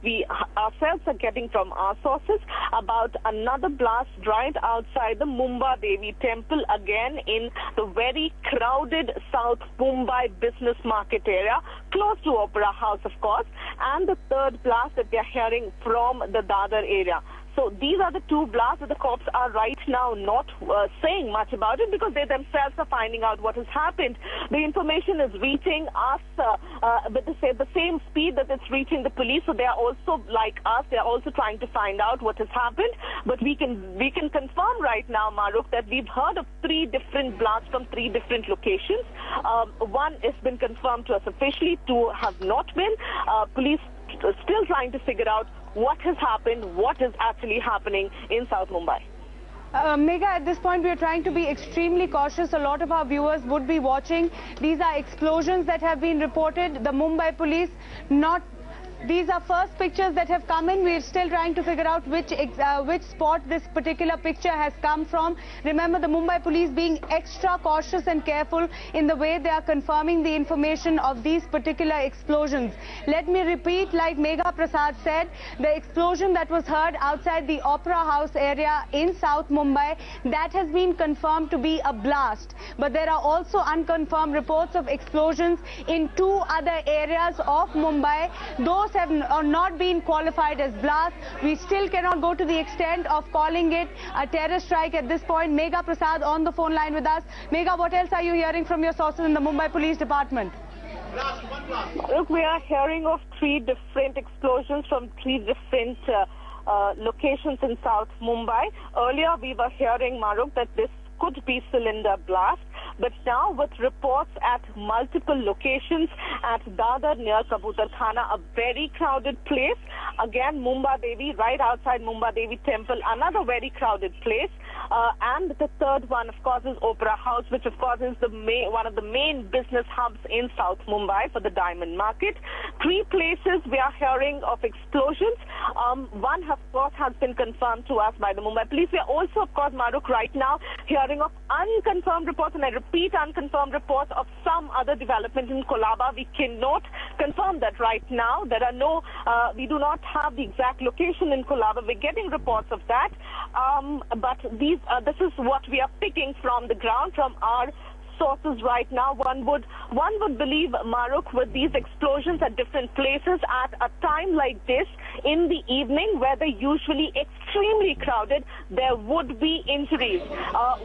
we ourselves are getting from our sources about another blast right outside the Mumbai Devi temple, again in the very crowded South Mumbai business market area, close to Opera House, of course, and the third blast that we are hearing from the Dadar area. So these are the two blasts that the cops are right now not saying much about it, because they themselves are finding out what has happened. The information is reaching us with the same speed that it's reaching the police. So they are also, like us, they are also trying to find out what has happened. But we can confirm right now, Maruk, that we've heard of 3 different blasts from 3 different locations. One has been confirmed to us officially, 2 have not been. Police still trying to figure out what has happened, what is actually happening in South Mumbai. Megha, at this point we are trying to be extremely cautious. A lot of our viewers would be watching. These are explosions that have been reported. The Mumbai police these are first pictures that have come in. We're still trying to figure out which spot this particular picture has come from. Remember, the Mumbai police being extra cautious and careful in the way they are confirming the information of these particular explosions. Let me repeat, like Megha Prasad said, the explosion that was heard outside the Opera House area in South Mumbai, that has been confirmed to be a blast. But there are also unconfirmed reports of explosions in 2 other areas of Mumbai. Those have not been qualified as blasts. We still cannot go to the extent of calling it a terror strike at this point. Megha Prasad on the phone line with us. Megha, what else are you hearing from your sources in the Mumbai Police Department? Look, we are hearing of 3 different explosions from 3 different locations in South Mumbai. Earlier we were hearing, Maruk, that this could be cylinder blast. But now with reports at multiple locations at Dadar near Kabutar Khana, a very crowded place. Again, Mumbai Devi, right outside Mumbai Devi temple, another very crowded place. And the third one, of course, is Opera House, which of course is one of the main business hubs in South Mumbai for the diamond market. 3 places we are hearing of explosions. One, of course, has been confirmed to us by the Mumbai police. We are also, of course, Maruk, right now hearing of unconfirmed reports, and I repeat, unconfirmed reports of some other development in Colaba. We cannot confirm that right now. There are no, we do not have the exact location in Colaba. We're getting reports of that. But this is what we are picking from the ground, from our sources right now. One would believe, Maruk, with these explosions at different places at a time like this in the evening, where they're usually extremely crowded, there would be injuries.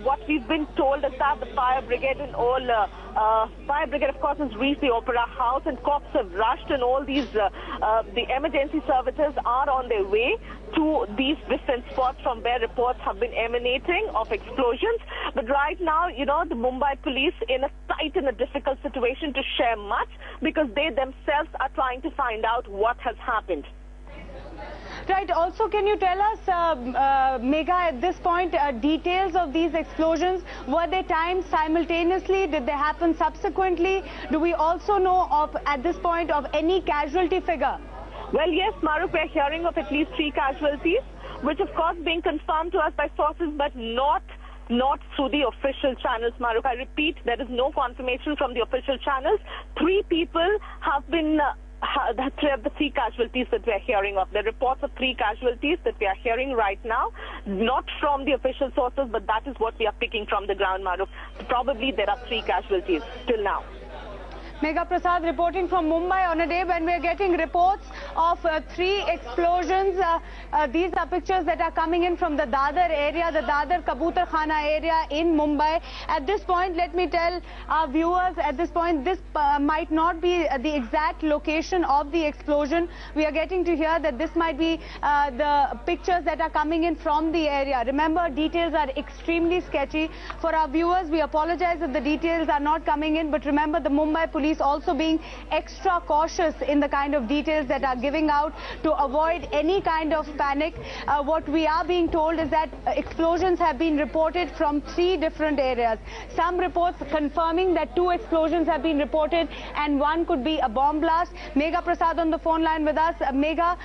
What we've been told is that the fire brigade and all fire brigade, of course, has reached the Opera House, and cops have rushed, and all these the emergency services are on their way to these different spots from where reports have been emanating of explosions. But right now, you know, the Mumbai police in a tight and a difficult situation to share much, because they themselves are trying to find out what has happened. Right. Also, can you tell us, Megha, at this point, details of these explosions? Were they timed simultaneously? Did they happen subsequently? Do we also know of, at this point, of any casualty figure? Well, yes, Maruk, we're hearing of at least 3 casualties, which of course being confirmed to us by sources, but not through the official channels, Maruk. I repeat, there is no confirmation from the official channels. 3 people have been the 3 casualties that we are hearing of. The reports of 3 casualties that we are hearing right now, not from the official sources, but that is what we are picking from the ground, Maruk. Probably there are 3 casualties till now. Megha Prasad reporting from Mumbai on a day when we are getting reports of 3 explosions. These are pictures that are coming in from the Dadar area, the Dadar Kabutar Khana area in Mumbai. At this point, let me tell our viewers, at this point, this might not be the exact location of the explosion. We are getting to hear that this might be the pictures that are coming in from the area. Remember, details are extremely sketchy. For our viewers, we apologize if the details are not coming in, but remember, the Mumbai police also being extra cautious in the kind of details that are giving out to avoid any kind of panic. What we are being told is that explosions have been reported from 3 different areas. Some reports confirming that 2 explosions have been reported and 1 could be a bomb blast. Megha Prasad on the phone line with us. Megha,